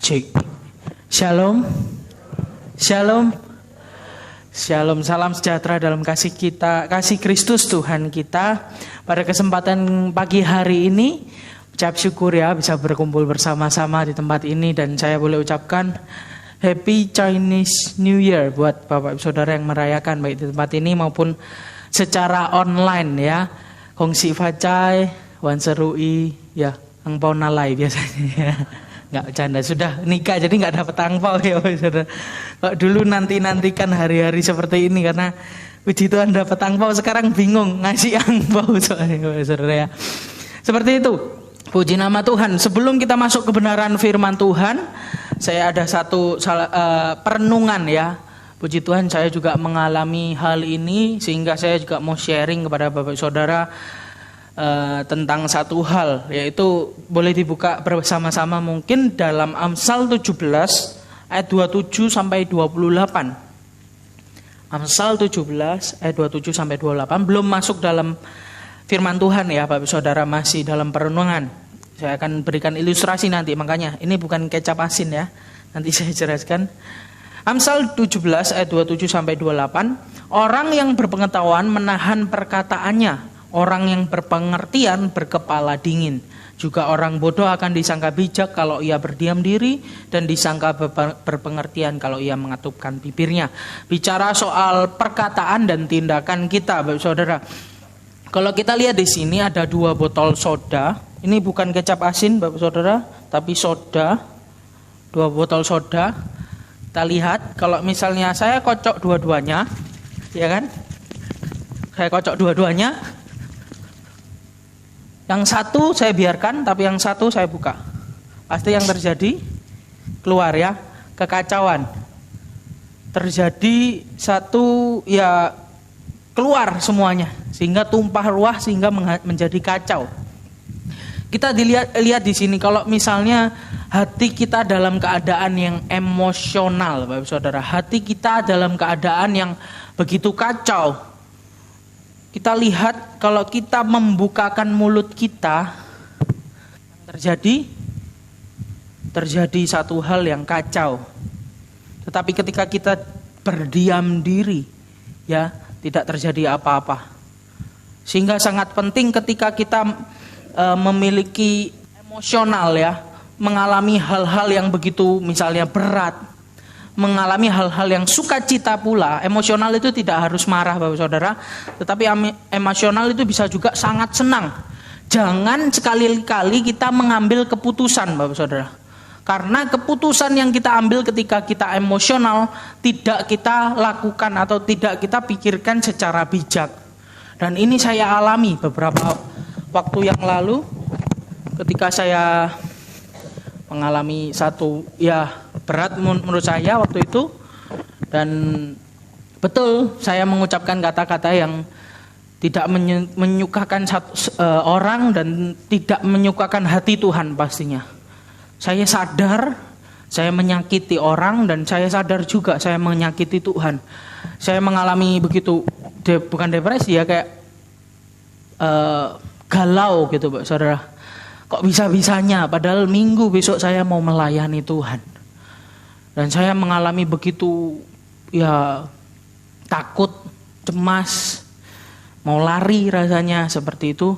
Cek. Shalom. Shalom. Shalom. Salam sejahtera dalam kasih Kristus Tuhan kita. Pada kesempatan pagi hari ini, ucap syukur ya bisa berkumpul bersama-sama di tempat ini. Dan saya boleh ucapkan Happy Chinese New Year buat Bapak Ibu Saudara yang merayakan baik di tempat ini maupun secara online ya. Kongsi Facai, Wan Serui, ya, angpau nalai biasanya. Nggak bercanda, sudah nikah jadi nggak dapat angpau ya saudara. Kalau dulu nantikan hari-hari seperti ini karena puji Tuhan dapat angpau, sekarang bingung ngasih angpau soalnya saudara ya. Seperti itu, puji nama Tuhan. Sebelum kita masuk kebenaran firman Tuhan, saya ada satu perenungan ya. Puji Tuhan saya juga mengalami hal ini sehingga saya juga mau sharing kepada Bapak Saudara tentang satu hal, yaitu boleh dibuka bersama-sama mungkin dalam Amsal 17 ayat 27 sampai 28. Amsal 17 ayat 27 sampai 28, belum masuk dalam firman Tuhan ya Bapak Saudara, masih dalam perenungan. Saya akan berikan ilustrasi nanti, makanya ini bukan kecap asin ya. Nanti saya jelaskan. Amsal 17 ayat 27 sampai 28, orang yang berpengetahuan menahan perkataannya, orang yang berpengertian berkepala dingin. Juga orang bodoh akan disangka bijak kalau ia berdiam diri, dan disangka berpengertian kalau ia mengatupkan bibirnya. Bicara soal perkataan dan tindakan kita, Bapak Saudara. Kalau kita lihat di sini ada 2 botol soda. Ini bukan kecap asin, Bapak Saudara, tapi soda. 2 botol soda. Kita lihat, kalau misalnya saya kocok dua-duanya, ya kan? Saya kocok dua-duanya. Yang satu saya biarkan, tapi yang satu saya buka. Pasti yang terjadi keluar ya, kekacauan. Terjadi satu ya keluar semuanya, sehingga tumpah ruah, sehingga menjadi kacau. Kita lihat di sini, kalau misalnya hati kita dalam keadaan yang emosional, Bapak Saudara, hati kita dalam keadaan yang begitu kacau. Kita lihat kalau kita membukakan mulut kita, terjadi satu hal yang kacau. Tetapi ketika kita berdiam diri, ya tidak terjadi apa-apa. Sehingga sangat penting ketika kita memiliki emosional ya, mengalami hal-hal yang begitu misalnya berat, mengalami hal-hal yang sukacita pula. Emosional itu tidak harus marah Bapak Saudara, tetapi emosional itu bisa juga sangat senang. Jangan sekali-kali kita mengambil keputusan Bapak Saudara, karena keputusan yang kita ambil ketika kita emosional tidak kita lakukan atau tidak kita pikirkan secara bijak. Dan ini saya alami beberapa waktu yang lalu ketika saya mengalami satu ya berat menurut saya waktu itu, dan betul saya mengucapkan kata-kata yang tidak menyukakan orang dan tidak menyukakan hati Tuhan pastinya. Saya sadar saya menyakiti orang, dan saya sadar juga saya menyakiti Tuhan. Saya mengalami begitu bukan depresi ya, kayak galau gitu Pak Saudara. Kok bisa-bisanya padahal minggu besok saya mau melayani Tuhan. Dan saya mengalami begitu ya takut, cemas, mau lari rasanya seperti itu.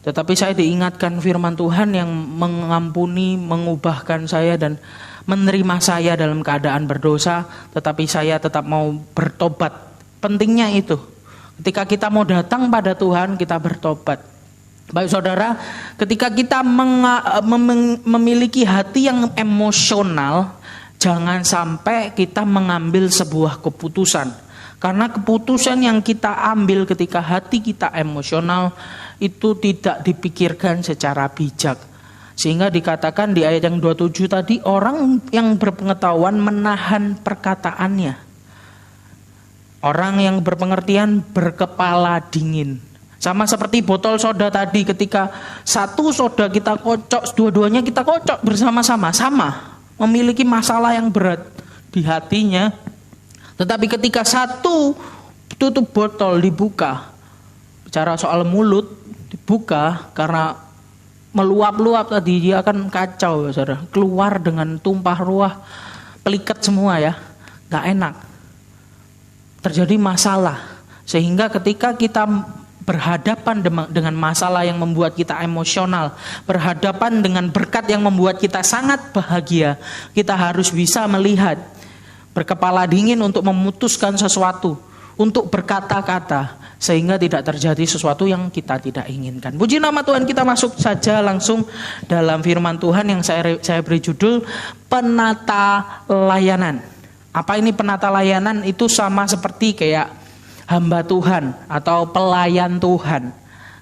Tetapi saya diingatkan firman Tuhan yang mengampuni, mengubahkan saya dan menerima saya dalam keadaan berdosa, tetapi saya tetap mau bertobat. Pentingnya itu. Ketika kita mau datang pada Tuhan, kita bertobat. Baik Saudara, ketika kita memiliki hati yang emosional, jangan sampai kita mengambil sebuah keputusan. Karena keputusan yang kita ambil ketika hati kita emosional itu tidak dipikirkan secara bijak. Sehingga dikatakan di ayat yang 27 tadi, orang yang berpengetahuan menahan perkataannya. Orang yang berpengertian berkepala dingin. Sama seperti botol soda tadi, ketika satu soda kita kocok, dua-duanya kita kocok bersama-sama, sama memiliki masalah yang berat di hatinya. Tetapi ketika satu tutup botol dibuka, bicara soal mulut dibuka karena meluap-luap tadi, dia akan kacau, saudara. Keluar dengan tumpah ruah, pelikat semua ya, nggak enak. Terjadi masalah, sehingga ketika kita berhadapan dengan masalah yang membuat kita emosional, berhadapan dengan berkat yang membuat kita sangat bahagia, kita harus bisa melihat, berkepala dingin untuk memutuskan sesuatu, untuk berkata-kata, sehingga tidak terjadi sesuatu yang kita tidak inginkan. Puji nama Tuhan, kita masuk saja langsung dalam firman Tuhan yang saya beri judul penata layanan. Apa ini penata layanan? Itu sama seperti kayak hamba Tuhan atau pelayan Tuhan.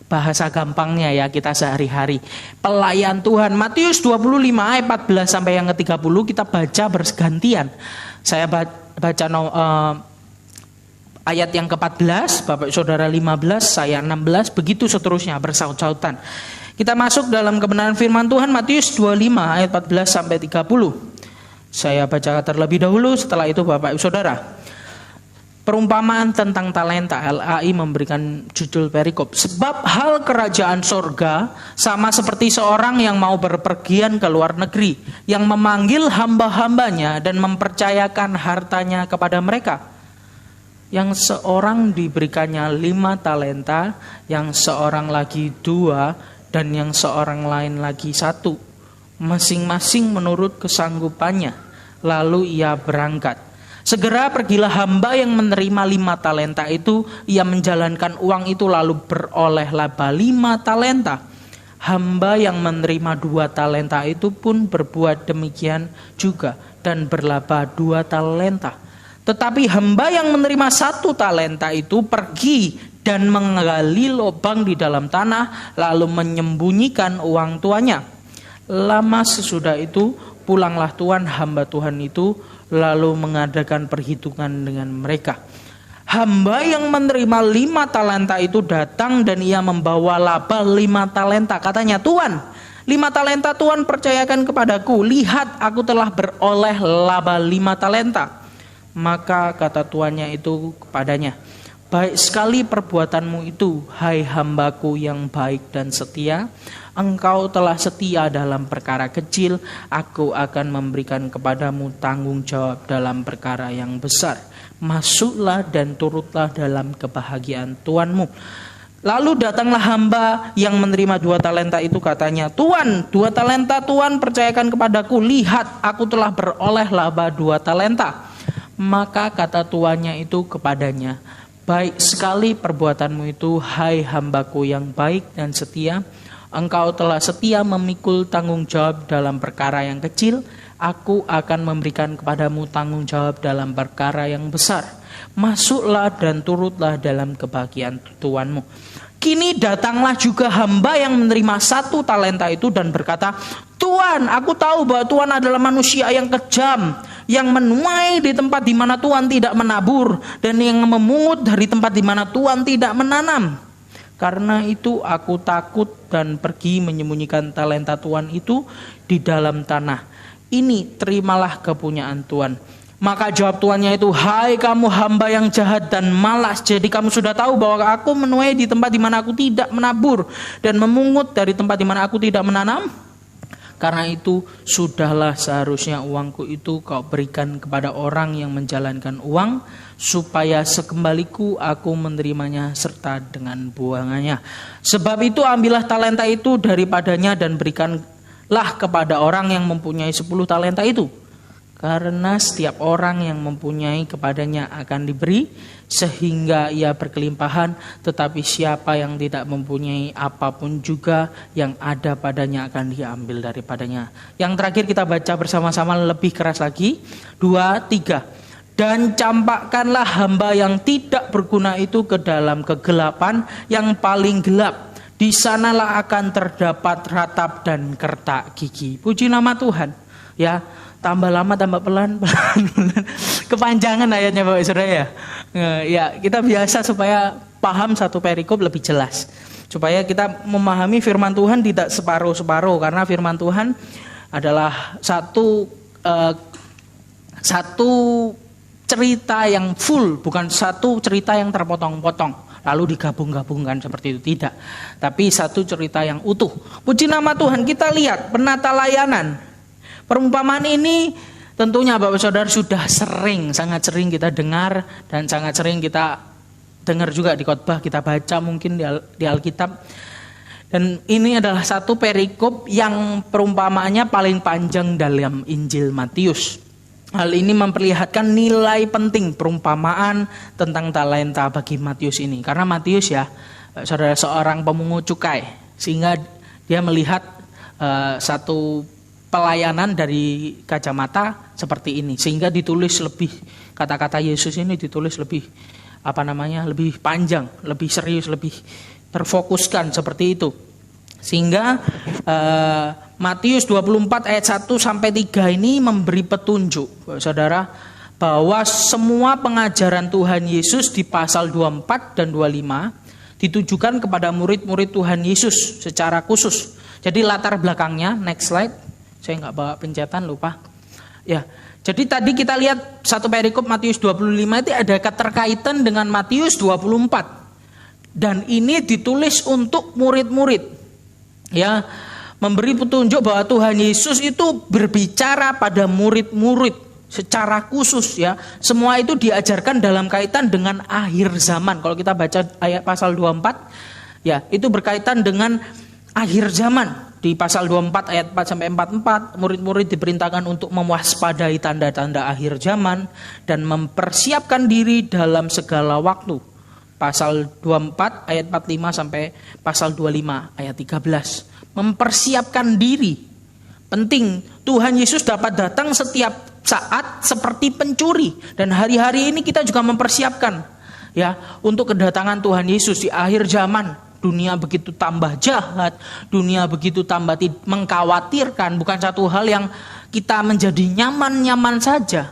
Bahasa gampangnya ya kita sehari-hari. Pelayan Tuhan. Matius 25 ayat 14 sampai yang ke-30 kita baca bergantian. Saya baca ayat yang ke-14, Bapak Saudara 15, saya 16, begitu seterusnya bersaut-sautan. Kita masuk dalam kebenaran firman Tuhan Matius 25 ayat 14 sampai 30. Saya baca terlebih dahulu, setelah itu Bapak Saudara. Perumpamaan tentang talenta, LAI memberikan judul perikop. Sebab hal kerajaan sorga sama seperti seorang yang mau berpergian ke luar negeri, yang memanggil hamba-hambanya dan mempercayakan hartanya kepada mereka. Yang seorang diberikannya 5 talenta, yang seorang lagi 2, dan yang seorang lain lagi 1. Masing-masing menurut kesanggupannya. Lalu ia berangkat. Segera pergilah hamba yang menerima 5 talenta itu. Ia menjalankan uang itu lalu beroleh laba 5 talenta. Hamba yang menerima 2 talenta itu pun berbuat demikian juga dan berlaba 2 talenta. Tetapi hamba yang menerima 1 talenta itu pergi dan menggali lubang di dalam tanah, lalu menyembunyikan uang tuannya. Lama sesudah itu pulanglah tuan hamba Tuhan itu, lalu mengadakan perhitungan dengan mereka. Hamba yang menerima 5 talenta itu datang dan ia membawa laba 5 talenta. Katanya, Tuan, 5 talenta Tuan percayakan kepadaku. Lihat, aku telah beroleh laba 5 talenta. Maka kata tuannya itu kepadanya, baik sekali perbuatanmu itu, hai hambaku yang baik dan setia. Engkau telah setia dalam perkara kecil, aku akan memberikan kepadamu tanggung jawab dalam perkara yang besar. Masuklah dan turutlah dalam kebahagiaan tuanmu. Lalu datanglah hamba yang menerima 2 talenta itu, katanya, Tuan, 2 talenta Tuan percayakan kepadaku. Lihat, aku telah beroleh laba 2 talenta. Maka kata tuannya itu kepadanya, baik sekali perbuatanmu itu, hai hambaku yang baik dan setia. Engkau telah setia memikul tanggung jawab dalam perkara yang kecil, aku akan memberikan kepadamu tanggung jawab dalam perkara yang besar. Masuklah dan turutlah dalam kebahagiaan tuanmu. Kini datanglah juga hamba yang menerima 1 talenta itu dan berkata, Tuan, aku tahu bahwa Tuan adalah manusia yang kejam, yang menuai di tempat di mana Tuhan tidak menabur, dan yang memungut dari tempat di mana Tuhan tidak menanam. Karena itu aku takut dan pergi menyembunyikan talenta Tuhan itu di dalam tanah. Ini terimalah kepunyaan Tuhan. Maka jawab tuannya itu, hai kamu hamba yang jahat dan malas. Jadi kamu sudah tahu bahwa aku menuai di tempat di mana aku tidak menabur, dan memungut dari tempat di mana aku tidak menanam. Karena itu sudahlah seharusnya uangku itu kau berikan kepada orang yang menjalankan uang, supaya sekembaliku aku menerimanya serta dengan buangannya. Sebab itu ambillah talenta itu daripadanya dan berikanlah kepada orang yang mempunyai 10 talenta itu. Karena setiap orang yang mempunyai kepadanya akan diberi sehingga ia berkelimpahan, tetapi siapa yang tidak mempunyai apapun juga yang ada padanya akan diambil daripadanya. Yang terakhir kita baca bersama-sama lebih keras lagi. 2, 3. Dan campakkanlah hamba yang tidak berguna itu ke dalam kegelapan yang paling gelap. Di sanalah akan terdapat ratap dan kertak gigi. Puji nama Tuhan. Ya. Tambah lama tambah pelan. Kepanjangan ayatnya Bapak Saudara ya. Ya, kita biasa supaya paham satu perikop lebih jelas. Supaya kita memahami firman Tuhan tidak separuh-separuh, karena firman Tuhan adalah satu cerita yang full, bukan satu cerita yang terpotong-potong. lalu digabung-gabungkan seperti itu, tidak. Tapi satu cerita yang utuh. Puji nama Tuhan. Kita lihat penata layanan. Perumpamaan ini tentunya Bapak Saudara sudah sangat sering kita dengar dan sangat sering kita dengar juga di khotbah, kita baca mungkin di Alkitab. Dan ini adalah satu perikop yang perumpamaannya paling panjang dalam Injil Matius. Hal ini memperlihatkan nilai penting perumpamaan tentang talenta bagi Matius ini. Karena Matius ya, saudara, seorang pemungut cukai. Sehingga dia melihat satu pelayanan dari kacamata seperti ini. Sehingga ditulis lebih, kata-kata Yesus ini ditulis lebih lebih panjang, lebih serius, lebih terfokuskan seperti itu. Sehingga Matius 24 ayat 1 sampai 3 ini memberi petunjuk, Saudara, bahwa semua pengajaran Tuhan Yesus di pasal 24 dan 25 ditujukan kepada murid-murid Tuhan Yesus secara khusus. Jadi latar belakangnya, next slide. Saya nggak bawa pencetan, lupa. Ya. Jadi tadi kita lihat satu perikop Matius 25 itu ada keterkaitan dengan Matius 24. Dan ini ditulis untuk murid-murid. Ya, memberi petunjuk bahwa Tuhan Yesus itu berbicara pada murid-murid secara khusus ya. Semua itu diajarkan dalam kaitan dengan akhir zaman. Kalau kita baca ayat pasal 24 ya, itu berkaitan dengan akhir zaman. Di pasal 24 ayat 4 sampai 44, murid-murid diperintahkan untuk mewaspadai tanda-tanda akhir zaman dan mempersiapkan diri dalam segala waktu. Pasal 24 ayat 45 sampai pasal 25 ayat 13. Mempersiapkan diri. Penting, Tuhan Yesus dapat datang setiap saat seperti pencuri. Dan hari-hari ini kita juga mempersiapkan ya untuk kedatangan Tuhan Yesus di akhir zaman. Dunia begitu tambah jahat, dunia begitu tambah mengkhawatirkan. Bukan satu hal yang kita menjadi nyaman-nyaman saja.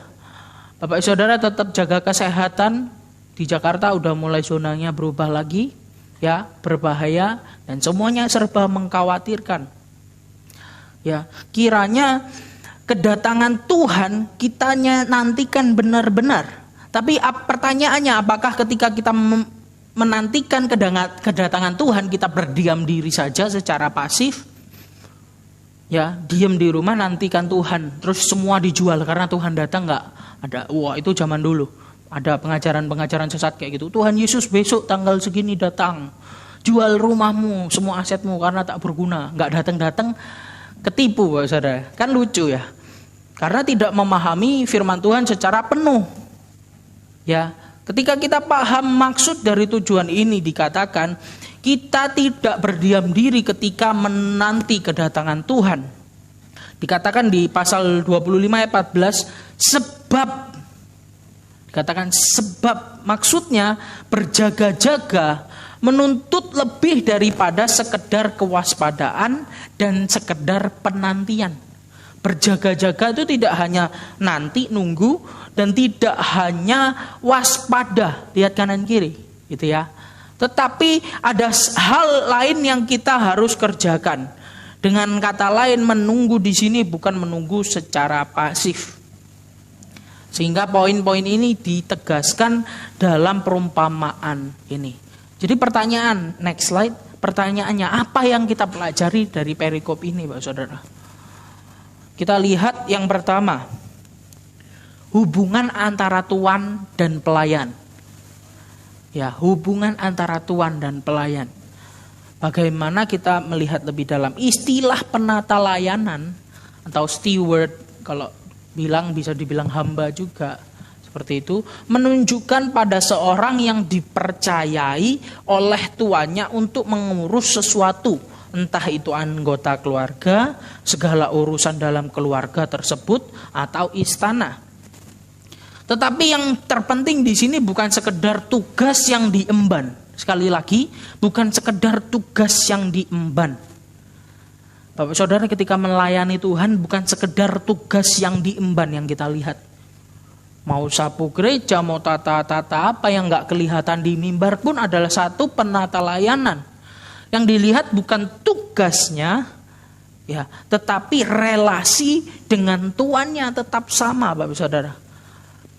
Bapak Saudara tetap jaga kesehatan. Di Jakarta udah mulai zonanya berubah lagi, ya, berbahaya dan semuanya serba mengkhawatirkan. Ya, kiranya kedatangan Tuhan kita nantikan benar-benar. Tapi pertanyaannya, apakah ketika kita menantikan kedatangan Tuhan kita berdiam diri saja secara pasif? Ya, diam di rumah nantikan Tuhan, terus semua dijual karena Tuhan datang nggak? Ada, wah itu zaman dulu. Ada pengajaran-pengajaran sesat kayak gitu. Tuhan Yesus besok tanggal segini datang. Jual rumahmu, semua asetmu karena tak berguna. Nggak datang-datang, ketipu Bapak Saudara. Kan lucu ya. Karena tidak memahami firman Tuhan secara penuh. Ya, ketika kita paham maksud dari tujuan ini dikatakan, kita tidak berdiam diri ketika menanti kedatangan Tuhan. Dikatakan di pasal 25 ayat 14, sebab maksudnya berjaga-jaga menuntut lebih daripada sekedar kewaspadaan dan sekedar penantian. Berjaga-jaga itu tidak hanya nanti nunggu dan tidak hanya waspada lihat kanan kiri gitu ya. Tetapi ada hal lain yang kita harus kerjakan. Dengan kata lain, menunggu di sini bukan menunggu secara pasif. Sehingga poin-poin ini ditegaskan dalam perumpamaan ini. Jadi pertanyaan, next slide. Pertanyaannya, apa yang kita pelajari dari perikop ini, Bapak Saudara? Kita lihat yang pertama, hubungan antara tuan dan pelayan. Ya, hubungan antara tuan dan pelayan. Bagaimana kita melihat lebih dalam istilah penata layanan atau steward, kalau bisa dibilang hamba juga seperti itu, menunjukkan pada seorang yang dipercayai oleh tuannya untuk mengurus sesuatu, entah itu anggota keluarga, segala urusan dalam keluarga tersebut atau istana. Tetapi yang terpenting di sini bukan sekedar tugas yang diemban. Sekali lagi, bukan sekedar tugas yang diemban. Bapak Saudara, ketika melayani Tuhan bukan sekedar tugas yang diemban yang kita lihat. Mau sapu gereja, mau tata-tata apa yang gak kelihatan di mimbar pun adalah satu penata layanan. Yang dilihat bukan tugasnya, ya, tetapi relasi dengan tuannya tetap sama, Bapak Saudara.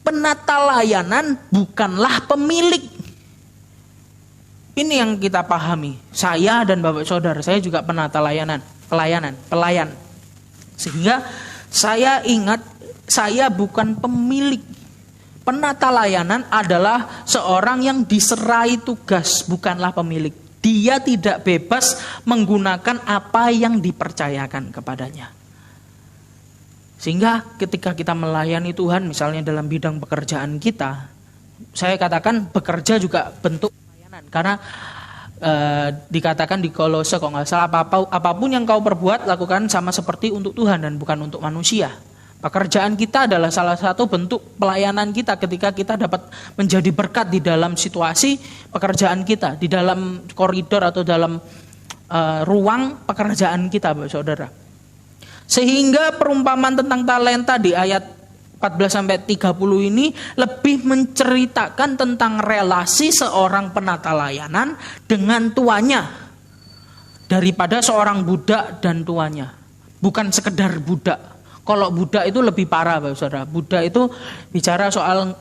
Penata layanan bukanlah pemilik. Ini yang kita pahami. Saya dan Bapak Saudara, saya juga penata pelayan. Sehingga saya ingat, saya bukan pemilik. Penata layanan adalah seorang yang diserai tugas, bukanlah pemilik. Dia tidak bebas menggunakan apa yang dipercayakan kepadanya. Sehingga ketika kita melayani Tuhan, misalnya dalam bidang pekerjaan kita, saya katakan bekerja juga bentuk pelayanan. Karena dikatakan di Kolose kalau nggak salah, apapun yang kau perbuat lakukan sama seperti untuk Tuhan dan bukan untuk manusia. Pekerjaan kita adalah salah satu bentuk pelayanan kita ketika kita dapat menjadi berkat di dalam situasi pekerjaan kita, di dalam koridor atau dalam ruang pekerjaan kita, Bapak Saudara. Sehingga perumpamaan tentang talenta di ayat 14-30 ini lebih menceritakan tentang relasi seorang penata layanan dengan tuannya daripada seorang budak dan tuannya. Bukan sekedar budak. Kalau budak itu lebih parah, Bapak Saudara. Budak itu bicara soal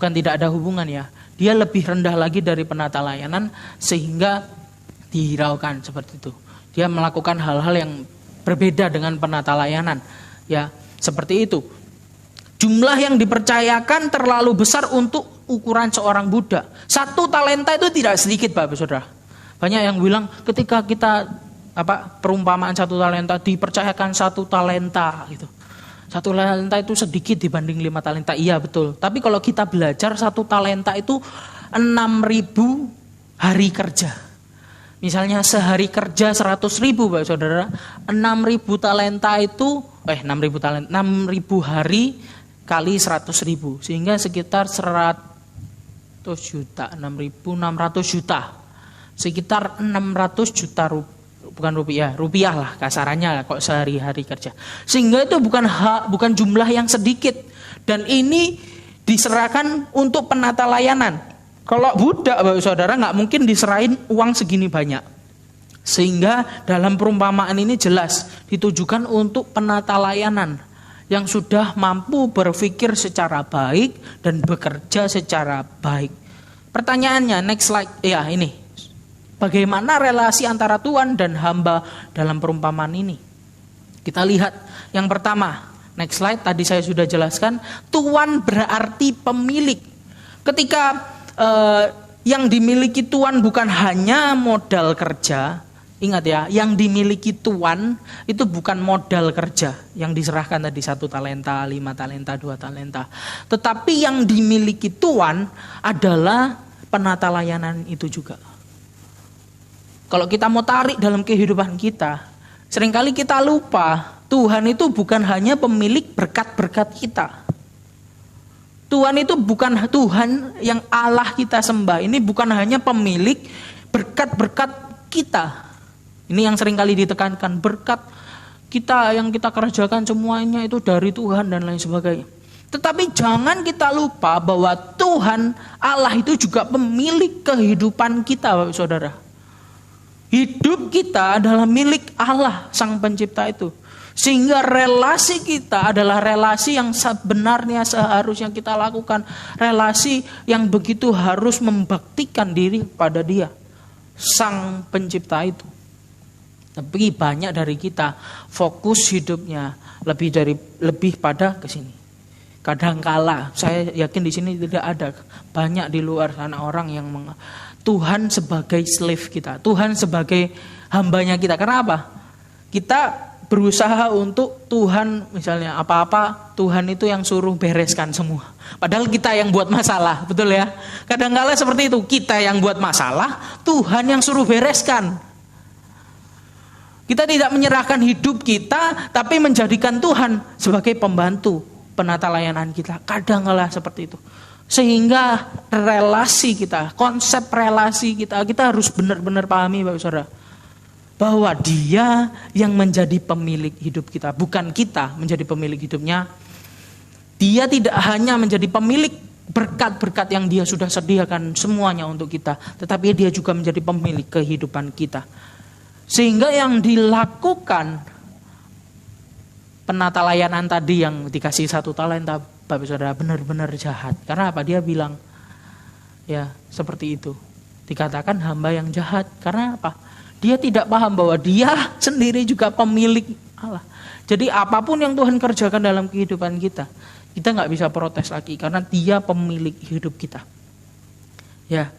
tidak ada hubungan ya. Dia lebih rendah lagi dari penata layanan sehingga dihiraukan seperti itu. Dia melakukan hal-hal yang berbeda dengan penata layanan, ya. Seperti itu. Jumlah yang dipercayakan terlalu besar untuk ukuran seorang budak. 1 talenta itu tidak sedikit, Bapak Saudara. Banyak yang bilang ketika kita perumpamaan 1 talenta dipercayakan 1 talenta gitu. 1 talenta itu sedikit dibanding 5 talenta. Iya betul. Tapi kalau kita belajar 1 talenta itu 6.000 hari kerja. Misalnya sehari kerja 100.000, Bapak Saudara, 6.000 talenta itu 6.000 hari kali 100.000 sehingga sekitar 100 juta, 6.600 juta. Sekitar 600 juta rupiah lah kasarannya kok sehari-hari kerja. Sehingga itu bukan jumlah yang sedikit dan ini diserahkan untuk penata layanan. Kalau budak, Bapak Saudara, nggak mungkin diserahin uang segini banyak. Sehingga dalam perumpamaan ini jelas ditujukan untuk penata layanan yang sudah mampu berpikir secara baik dan bekerja secara baik. Pertanyaannya, next slide, ya ini. Bagaimana relasi antara Tuhan dan hamba dalam perumpamaan ini? Kita lihat yang pertama, next slide, tadi saya sudah jelaskan, Tuhan berarti pemilik. Ketika yang dimiliki Tuhan bukan hanya modal kerja. Ingat ya, yang dimiliki Tuhan itu bukan modal kerja yang diserahkan tadi 1 talenta, 5 talenta, 2 talenta. Tetapi yang dimiliki Tuhan adalah penata layanan itu juga. Kalau kita mau tarik dalam kehidupan kita, seringkali kita lupa Tuhan itu bukan hanya pemilik berkat-berkat kita. Tuhan itu bukan Tuhan yang Allah kita sembah. Ini bukan hanya pemilik berkat-berkat kita. Ini yang seringkali ditekankan. Berkat kita yang kita kerjakan semuanya itu dari Tuhan dan lain sebagainya. Tetapi jangan kita lupa bahwa Tuhan Allah itu juga pemilik kehidupan kita, Bapak Saudara. Hidup kita adalah milik Allah Sang Pencipta itu. Sehingga relasi kita adalah relasi yang sebenarnya seharusnya kita lakukan. Relasi yang begitu harus membaktikan diri kepada Dia, Sang Pencipta itu. Tapi banyak dari kita fokus hidupnya lebih pada ke sini. Kadangkala saya yakin di sini tidak ada, banyak di luar sana orang yang Tuhan sebagai slave kita, Tuhan sebagai hambanya kita. Kenapa? Kita berusaha untuk Tuhan, misalnya apa-apa Tuhan itu yang suruh bereskan semua. Padahal kita yang buat masalah, betul ya? Kadang-kala seperti itu, kita yang buat masalah, Tuhan yang suruh bereskan. Kita tidak menyerahkan hidup kita, tapi menjadikan Tuhan sebagai pembantu penata layanan kita. Kadang-kala seperti itu. Sehingga relasi kita, konsep relasi kita harus benar-benar pahami, Bapak Saudara. Bahwa Dia yang menjadi pemilik hidup kita, bukan kita menjadi pemilik hidupnya. Dia tidak hanya menjadi pemilik berkat-berkat yang Dia sudah sediakan semuanya untuk kita, tetapi Dia juga menjadi pemilik kehidupan kita. Sehingga yang dilakukan penata layanan tadi yang dikasih 1 talenta, Bapak Saudara, benar-benar jahat. Karena apa? Dia bilang, Ya, seperti itu. Dikatakan hamba yang jahat. Karena apa? Dia tidak paham bahwa dia sendiri juga pemilik Allah. Jadi apapun yang Tuhan kerjakan dalam kehidupan kita nggak bisa protes lagi karena Dia pemilik hidup kita. Ya,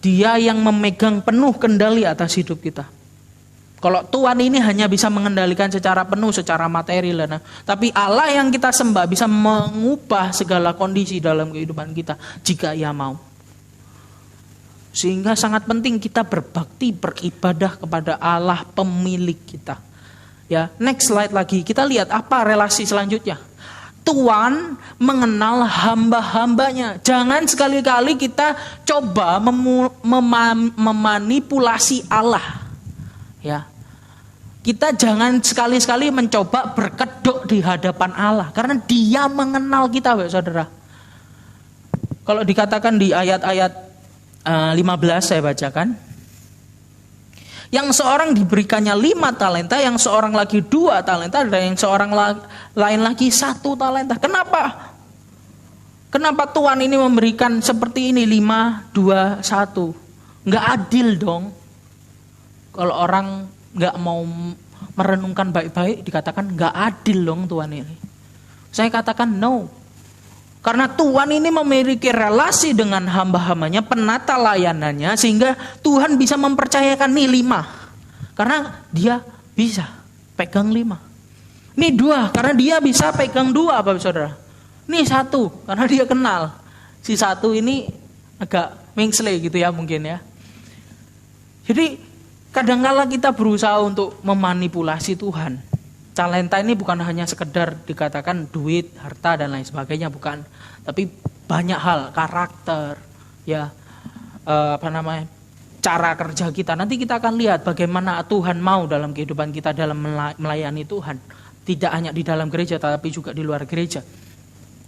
Dia yang memegang penuh kendali atas hidup kita. Kalau Tuhan ini hanya bisa mengendalikan secara penuh, secara materi, tapi Allah yang kita sembah bisa mengubah segala kondisi dalam kehidupan kita jika Ia mau. Sehingga sangat penting kita berbakti, beribadah kepada Allah pemilik kita. Ya, next slide lagi. Kita lihat apa relasi selanjutnya. Tuhan mengenal hamba-hambanya. Jangan sekali-kali kita coba memanipulasi Allah. Ya, kita jangan sekali-sekali mencoba berkedok di hadapan Allah. Karena Dia mengenal kita, saudara. Kalau dikatakan di ayat-ayat 15 saya bacakan. Yang seorang diberikannya 5 talenta, yang seorang lagi 2 talenta, dan yang seorang lain lagi 1 talenta. Kenapa? Kenapa Tuhan ini memberikan seperti ini 5, 2, 1? Nggak adil dong. Kalau orang nggak mau merenungkan baik-baik, dikatakan nggak adil dong Tuhan ini. Saya katakan no. Karena Tuhan ini memiliki relasi dengan hamba-hambanya, penata layanannya, sehingga Tuhan bisa mempercayakan nih 5. Karena Dia bisa pegang 5. Nih 2, karena Dia bisa pegang 2, Bapak Saudara. Nih 1, karena Dia kenal. Si 1 ini agak mengsle gitu ya mungkin ya. Jadi kadang-kala kita berusaha untuk memanipulasi Tuhan. Talenta ini bukan hanya sekedar dikatakan duit, harta dan lain sebagainya, bukan. Tapi banyak hal, karakter, ya, cara kerja kita. Nanti kita akan lihat bagaimana Tuhan mau dalam kehidupan kita dalam melayani Tuhan. Tidak hanya di dalam gereja, tapi juga di luar gereja.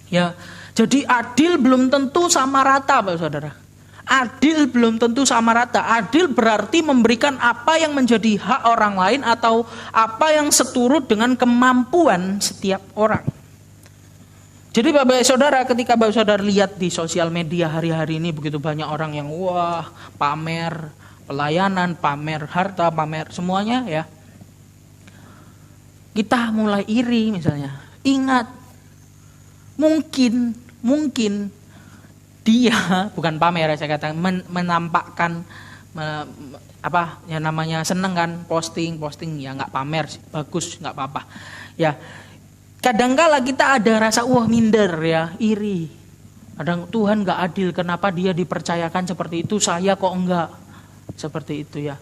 Ya, jadi adil belum tentu sama rata, Bapak Saudara. Adil belum tentu sama rata. Adil berarti memberikan apa yang menjadi hak orang lain atau apa yang seturut dengan kemampuan setiap orang. Jadi Bapak Saudara, ketika Bapak Saudara lihat di sosial media hari-hari ini begitu banyak orang yang wah pamer pelayanan, pamer harta, pamer semuanya ya. Kita mulai iri misalnya. Ingat, mungkin dia bukan pamer, saya katakan menampakkan apa yang namanya seneng kan, posting ya, nggak pamer sih, bagus, nggak apa-apa ya. Kadangkala kita ada rasa minder ya, iri. Kadang Tuhan nggak adil, kenapa Dia dipercayakan seperti itu, saya kok enggak, seperti itu ya.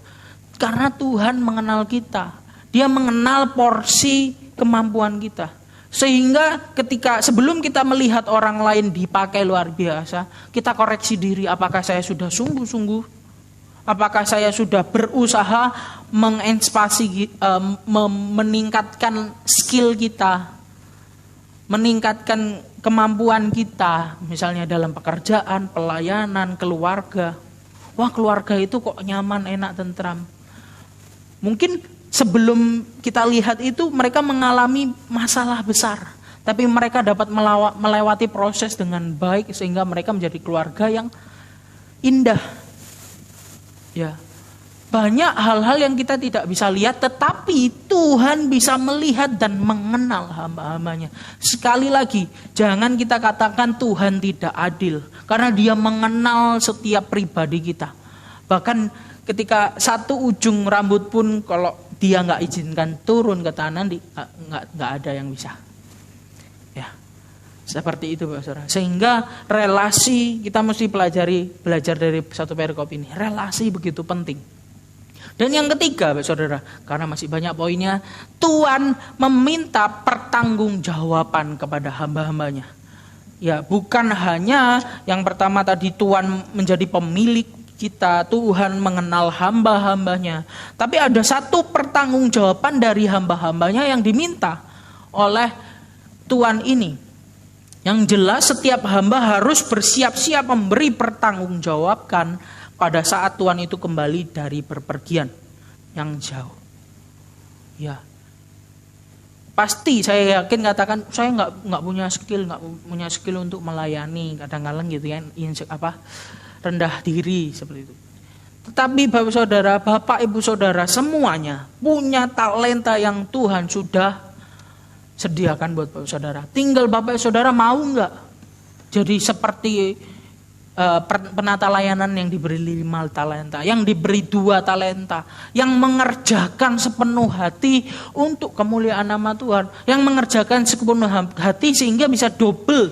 Karena Tuhan mengenal kita, Dia mengenal porsi kemampuan kita. Sehingga ketika sebelum kita melihat orang lain dipakai luar biasa, kita koreksi diri, apakah saya sudah sungguh-sungguh, apakah saya sudah berusaha meningkatkan skill kita, meningkatkan kemampuan kita, misalnya dalam pekerjaan, pelayanan, keluarga. Wah, keluarga itu kok nyaman, enak, tentram. Mungkin sebelum kita lihat itu mereka mengalami masalah besar. Tapi mereka dapat melewati proses dengan baik sehingga mereka menjadi keluarga yang indah. Ya. Banyak hal-hal yang kita tidak bisa lihat tetapi Tuhan bisa melihat dan mengenal hamba-hambanya. Sekali lagi, jangan kita katakan Tuhan tidak adil karena Dia mengenal setiap pribadi kita. Bahkan ketika satu ujung rambut pun kalau Dia nggak izinkan turun ke tanah, nggak ada yang bisa. Ya, seperti itu, Bapak Saudara. Sehingga relasi kita mesti belajar dari satu perikop ini. Relasi begitu penting. Dan yang ketiga, Bapak Saudara, karena masih banyak poinnya, Tuhan meminta pertanggungjawaban kepada hamba-hambanya. Ya, bukan hanya yang pertama tadi Tuhan menjadi pemilik kita, Tuhan mengenal hamba-hambanya. Tapi ada satu pertanggungjawaban dari hamba-hambanya yang diminta oleh Tuhan ini. Yang jelas setiap hamba harus bersiap-siap memberi pertanggungjawabkan pada saat Tuhan itu kembali dari bepergian yang jauh. Ya, pasti saya yakin katakan saya nggak punya skill untuk melayani, kadang-kadang gitu ya, rendah diri seperti itu. Tetapi Bapak Ibu Saudara semuanya punya talenta yang Tuhan sudah sediakan buat Bapak Saudara. Tinggal Bapak Saudara mau enggak jadi seperti penata layanan yang diberi 5 talenta, yang diberi 2 talenta, yang mengerjakan sepenuh hati untuk kemuliaan nama Tuhan, yang mengerjakan sepenuh hati sehingga bisa double.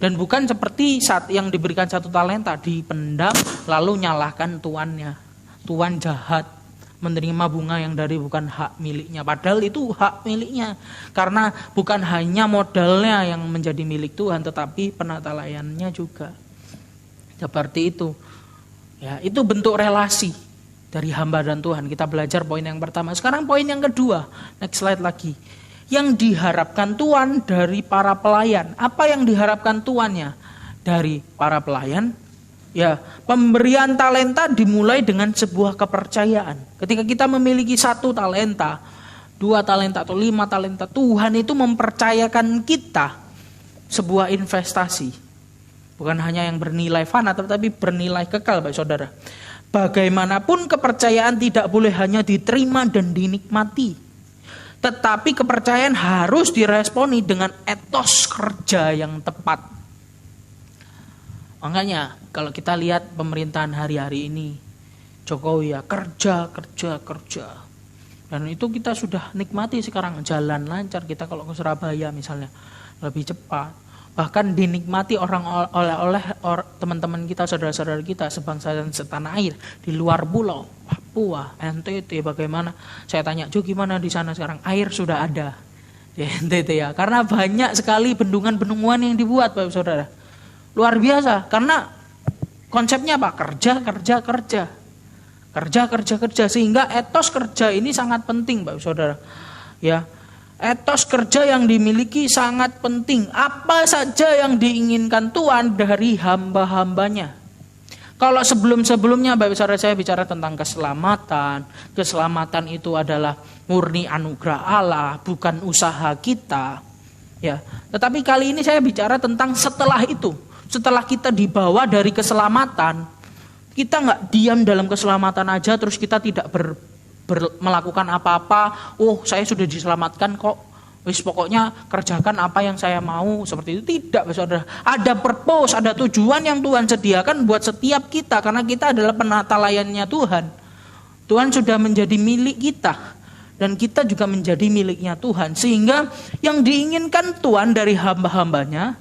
Dan bukan seperti saat yang diberikan 1 talenta dipendam lalu nyalahkan tuannya. Tuan jahat, menerima bunga yang dari bukan hak miliknya. Padahal itu hak miliknya. Karena bukan hanya modalnya yang menjadi milik Tuhan, tetapi penata layanannya juga. Seperti itu. Ya, itu bentuk relasi dari hamba dan Tuhan. Kita belajar poin yang pertama. Sekarang poin yang kedua. Next slide lagi. Yang diharapkan Tuhan dari para pelayan. Apa yang diharapkan tuannya dari para pelayan? Ya, pemberian talenta dimulai dengan sebuah kepercayaan. Ketika kita memiliki 1 talenta, 2 talenta atau 5 talenta, Tuhan itu mempercayakan kita sebuah investasi. Bukan hanya yang bernilai fana, tetapi bernilai kekal, Bapak Saudara. Bagaimanapun kepercayaan tidak boleh hanya diterima dan dinikmati. Tetapi kepercayaan harus diresponi dengan etos kerja yang tepat. Makanya kalau kita lihat pemerintahan hari-hari ini, Jokowi ya kerja. Dan itu kita sudah nikmati sekarang, jalan lancar. Kita kalau ke Surabaya misalnya lebih cepat. Bahkan dinikmati oleh teman-teman kita, saudara-saudara kita sebangsa dan setanah air di luar pulau, Papua, NTT. Bagaimana? Saya tanya, Jo gimana di sana sekarang? Air sudah ada di NTT ya. Karena banyak sekali bendungan-bendungan yang dibuat, Bapak Saudara. Luar biasa. Karena konsepnya apa? Kerja. Sehingga etos kerja ini sangat penting, Bapak Saudara. Ya. Etos kerja yang dimiliki sangat penting. Apa saja yang diinginkan Tuhan dari hamba-hambanya. Kalau sebelum-sebelumnya Bapak Saudara saya bicara tentang keselamatan. Keselamatan itu adalah murni anugerah Allah, bukan usaha kita. Ya. Tetapi kali ini saya bicara tentang setelah itu. Setelah kita dibawa dari keselamatan, kita nggak diam dalam keselamatan aja terus kita tidak melakukan apa-apa. Oh, saya sudah diselamatkan kok. Wis pokoknya kerjakan apa yang saya mau, seperti itu. Tidak, Saudara. Ada purpose, ada tujuan yang Tuhan sediakan buat setiap kita karena kita adalah penata layannya Tuhan. Tuhan sudah menjadi milik kita dan kita juga menjadi miliknya Tuhan. Sehingga yang diinginkan Tuhan dari hamba-hambanya,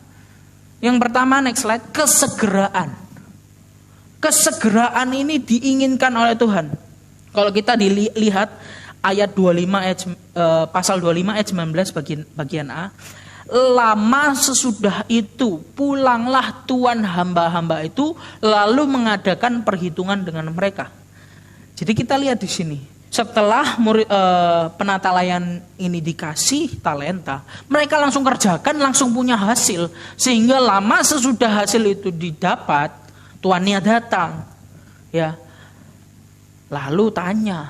yang pertama next slide, kesegeraan. Kesegeraan ini diinginkan oleh Tuhan. Kalau kita dilihat ayat 25 pasal 25 ayat 19 bagian A, lama sesudah itu pulanglah tuan hamba-hamba itu lalu mengadakan perhitungan dengan mereka. Jadi kita lihat di sini, setelah penata layan ini dikasih talenta, mereka langsung kerjakan, langsung punya hasil, sehingga lama sesudah hasil itu didapat, tuannya datang, ya. Lalu tanya,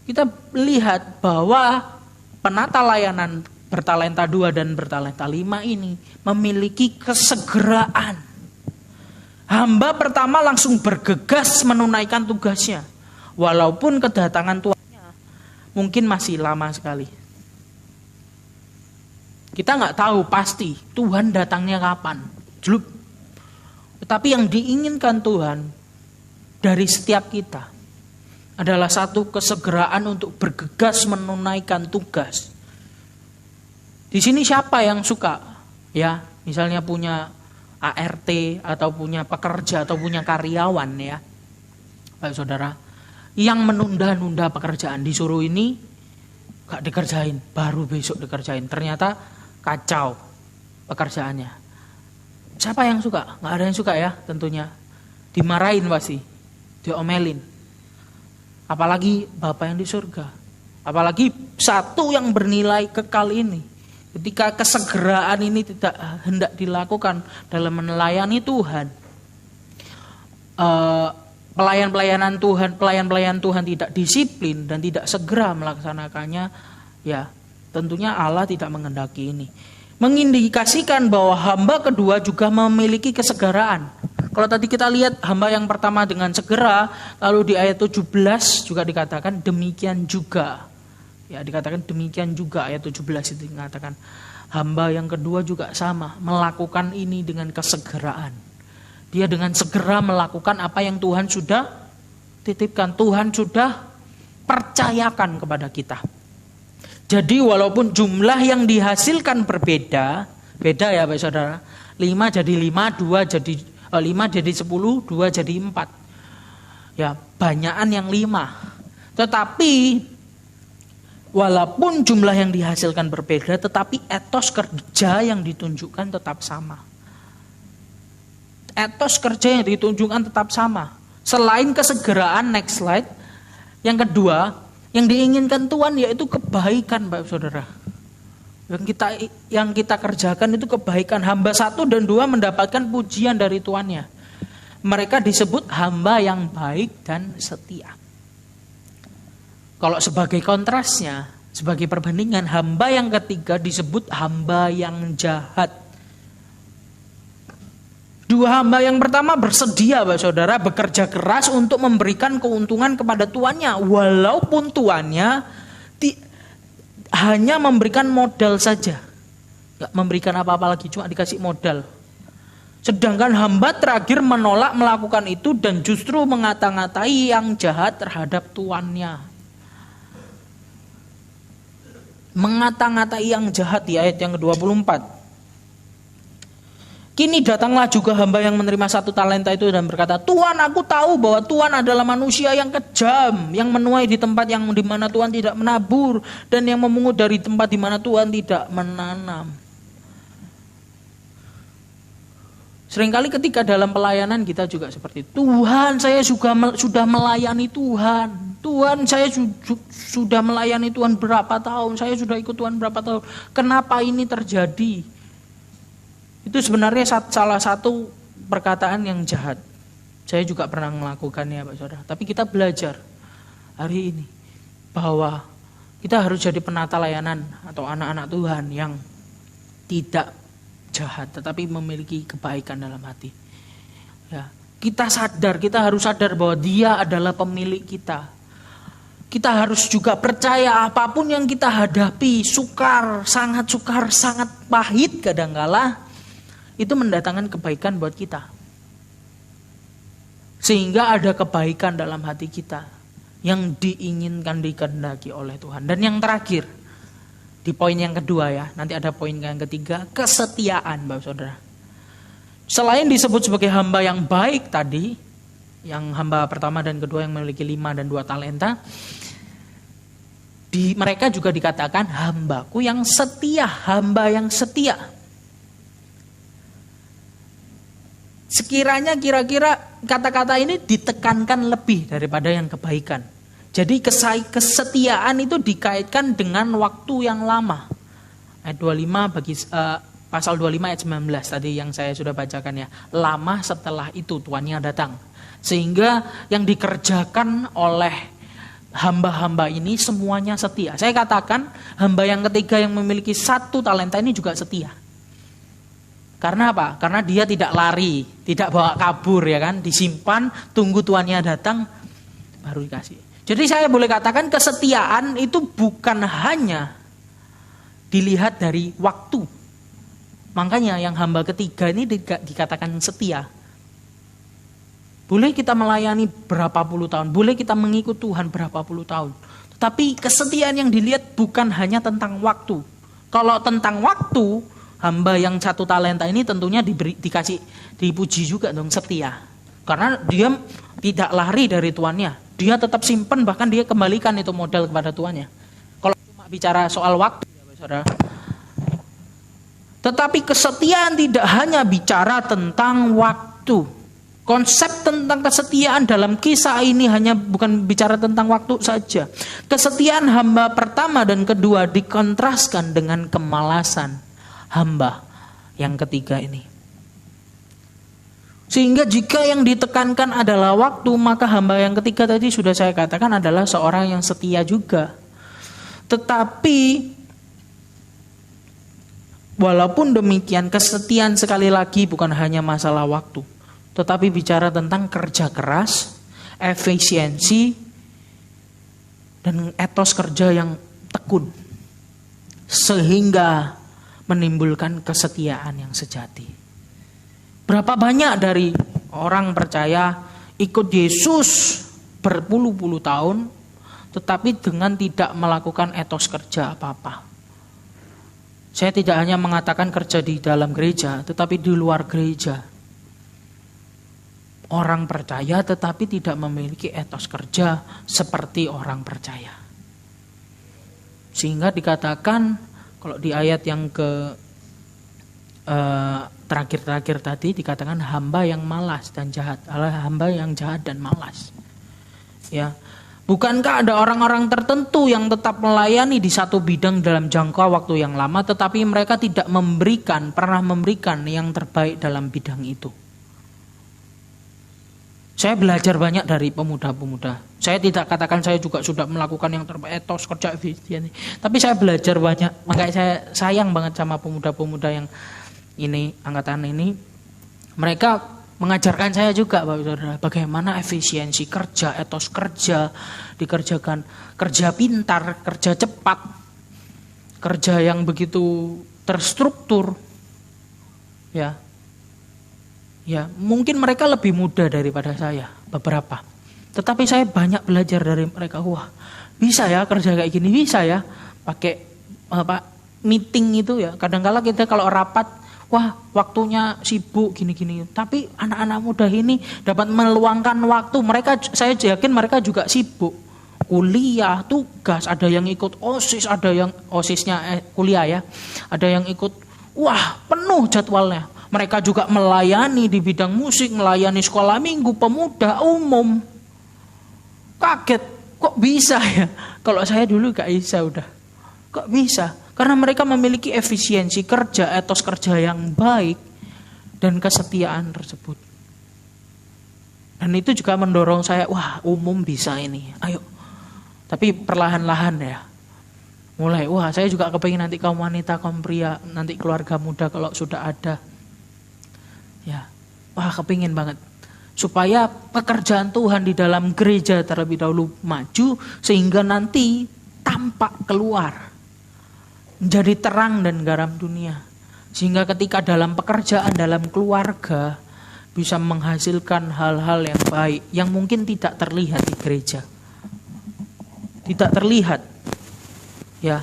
kita lihat bahwa penata layanan bertalenta 2 dan bertalenta 5 ini memiliki kesegeraan. Hamba pertama langsung bergegas menunaikan tugasnya. Walaupun kedatangan tuannya mungkin masih lama sekali. Kita nggak tahu pasti Tuhan datangnya kapan. Jeluk. Tetapi yang diinginkan Tuhan dari setiap kita adalah satu kesegeraan untuk bergegas menunaikan tugas. Di sini siapa yang suka? Ya, misalnya punya ART atau punya pekerja atau punya karyawan ya. Bapak Saudara, yang menunda-nunda pekerjaan disuruh ini gak dikerjain, baru besok dikerjain. Ternyata kacau pekerjaannya. Siapa yang suka? Gak ada yang suka ya tentunya. Dimarahin pasti. Diomelin. Apalagi Bapa yang di surga. Apalagi satu yang bernilai kekal ini. Ketika kesegeraan ini tidak hendak dilakukan dalam melayani Tuhan. Pelayan-pelayan Tuhan tidak disiplin dan tidak segera melaksanakannya. Ya tentunya Allah tidak menghendaki ini. mengindikasikan bahwa hamba kedua juga memiliki kesegeraan. Kalau tadi kita lihat hamba yang pertama dengan segera, lalu di ayat 17 juga dikatakan demikian juga. Ya, dikatakan demikian juga ayat 17 itu dikatakan hamba yang kedua juga sama, melakukan ini dengan kesegeraan. Dia dengan segera melakukan apa yang Tuhan sudah titipkan, Tuhan sudah percayakan kepada kita. Jadi walaupun jumlah yang dihasilkan beda ya Bapak Saudara. 5 jadi 5, 2 jadi 5 jadi 10, 2 jadi 4. Ya, banyakan yang 5. Tetapi walaupun jumlah yang dihasilkan berbeda, tetapi etos kerja yang ditunjukkan tetap sama. Etos kerja yang ditunjukkan tetap sama. Selain kesegeraan, next slide. Yang kedua, yang diinginkan Tuhan yaitu kebaikan, Bapak Saudara. Yang kita kerjakan itu kebaikan. Hamba 1 dan 2 mendapatkan pujian dari tuannya. Mereka disebut hamba yang baik dan setia. Kalau sebagai kontrasnya, sebagai perbandingan, hamba yang ketiga disebut hamba yang jahat. Dua hamba yang pertama bersedia, Bapak Saudara, bekerja keras untuk memberikan keuntungan kepada tuannya. Walaupun tuannya hanya memberikan modal saja. Gak memberikan apa-apa lagi, cuma dikasih modal. Sedangkan hamba terakhir menolak melakukan itu dan justru mengata-ngatai yang jahat terhadap tuannya. Mengata-ngatai yang jahat di ayat yang ke-24. Kini datanglah juga hamba yang menerima 1 talenta itu dan berkata, Tuhan, aku tahu bahwa Tuhan adalah manusia yang kejam, yang menuai di tempat yang di mana Tuhan tidak menabur, dan yang memungut dari tempat di mana Tuhan tidak menanam. Seringkali ketika dalam pelayanan kita juga seperti itu. Tuhan, saya sudah melayani Tuhan. Tuhan, saya sudah melayani Tuhan berapa tahun, saya sudah ikut Tuhan berapa tahun. Kenapa ini terjadi? Itu sebenarnya salah satu perkataan yang jahat. Saya juga pernah melakukannya, Pak Saudara. Tapi kita belajar hari ini bahwa kita harus jadi penata layanan atau anak-anak Tuhan yang tidak jahat, tetapi memiliki kebaikan dalam hati. Ya, kita harus sadar bahwa Dia adalah pemilik kita. Kita harus juga percaya apapun yang kita hadapi, sangat sukar, sangat pahit kadangkala, itu mendatangkan kebaikan buat kita. Sehingga ada kebaikan dalam hati kita yang diinginkan, dikehendaki oleh Tuhan. Dan yang terakhir, di poin yang kedua ya, nanti ada poin yang ketiga, kesetiaan, Bapak Saudara. Selain disebut sebagai hamba yang baik tadi, yang hamba pertama dan kedua yang memiliki 5 dan 2 talenta, mereka juga dikatakan hambaku yang setia, hamba yang setia. Sekiranya kira-kira kata-kata ini ditekankan lebih daripada yang kebaikan. Jadi kesetiaan itu dikaitkan dengan waktu yang lama. Ayat 25 pasal 25 ayat 19 tadi yang saya sudah bacakan ya. Lama setelah itu tuannya datang. Sehingga yang dikerjakan oleh hamba-hamba ini semuanya setia. Saya katakan hamba yang ketiga yang memiliki 1 talenta ini juga setia. Karena apa? Karena dia tidak lari, tidak bawa kabur ya kan, disimpan, tunggu tuannya datang, baru dikasih. Jadi saya boleh katakan kesetiaan itu bukan hanya dilihat dari waktu. Makanya yang hamba ketiga ini dikatakan setia. Boleh kita melayani berapa puluh tahun, boleh kita mengikut Tuhan berapa puluh tahun. Tetapi kesetiaan yang dilihat bukan hanya tentang waktu. Kalau tentang waktu, hamba yang 1 talenta ini tentunya dipuji juga dong, setia. Karena dia tidak lari dari tuannya. Dia tetap simpen, bahkan dia kembalikan itu modal kepada tuannya. Kalau cuma bicara soal waktu, ya Saudara. Tetapi kesetiaan tidak hanya bicara tentang waktu. Konsep tentang kesetiaan dalam kisah ini hanya bukan bicara tentang waktu saja. Kesetiaan hamba pertama dan kedua dikontraskan dengan kemalasan hamba yang ketiga ini. Sehingga jika yang ditekankan adalah waktu, maka hamba yang ketiga tadi sudah saya katakan adalah seorang yang setia juga. Tetapi Walaupun demikian, kesetiaan sekali lagi bukan hanya masalah waktu, tetapi bicara tentang kerja keras, efisiensi, dan etos kerja yang tekun, sehingga menimbulkan kesetiaan yang sejati. Berapa banyak dari orang percaya ikut Yesus berpuluh-puluh tahun, tetapi dengan tidak melakukan etos kerja apa-apa. Saya tidak hanya mengatakan kerja di dalam gereja, tetapi di luar gereja. Orang percaya tetapi tidak memiliki etos kerja seperti orang percaya. Sehingga dikatakan, kalau di ayat yang terakhir-terakhir tadi dikatakan hamba yang malas dan jahat, hamba yang jahat dan malas. Ya. Bukankah ada orang-orang tertentu yang tetap melayani di satu bidang dalam jangka waktu yang lama, tetapi mereka tidak pernah memberikan yang terbaik dalam bidang itu? Saya belajar banyak dari pemuda-pemuda. Saya tidak katakan saya juga sudah melakukan yang terbaik, etos kerja efisien. Tapi saya belajar banyak. Makanya saya sayang banget sama pemuda-pemuda yang ini, angkatan ini. Mereka mengajarkan saya juga, Bapak Saudara, bagaimana efisiensi kerja, etos kerja dikerjakan, kerja pintar, kerja cepat, kerja yang begitu terstruktur. Ya, mungkin mereka lebih muda daripada saya, beberapa. Tetapi saya banyak belajar dari mereka. Wah, bisa ya kerja kayak gini, bisa ya pakai meeting itu ya. Kadang-kala kita kalau rapat, wah waktunya sibuk gini-gini. Tapi anak-anak muda ini dapat meluangkan waktu. Saya yakin mereka juga sibuk. Kuliah, tugas, ada yang ikut OSIS, ada yang OSISnya kuliah ya. Ada yang ikut, wah penuh jadwalnya. Mereka juga melayani di bidang musik, melayani sekolah minggu, pemuda, umum. Kaget, kok bisa ya? Kalau saya dulu gak bisa udah. Kok bisa? Karena mereka memiliki efisiensi kerja, etos kerja yang baik, dan kesetiaan tersebut. Dan itu juga mendorong saya, wah umum bisa ini, ayo. Tapi perlahan-lahan ya. Mulai, wah saya juga kepingin nanti kaum wanita, kaum pria, nanti keluarga muda kalau sudah ada. Ya, wah kepingin banget. Supaya pekerjaan Tuhan di dalam gereja terlebih dahulu maju, sehingga nanti tampak keluar. Menjadi terang dan garam dunia. Sehingga ketika dalam pekerjaan, dalam keluarga, bisa menghasilkan hal-hal yang baik, yang mungkin tidak terlihat di gereja. Tidak terlihat. Ya,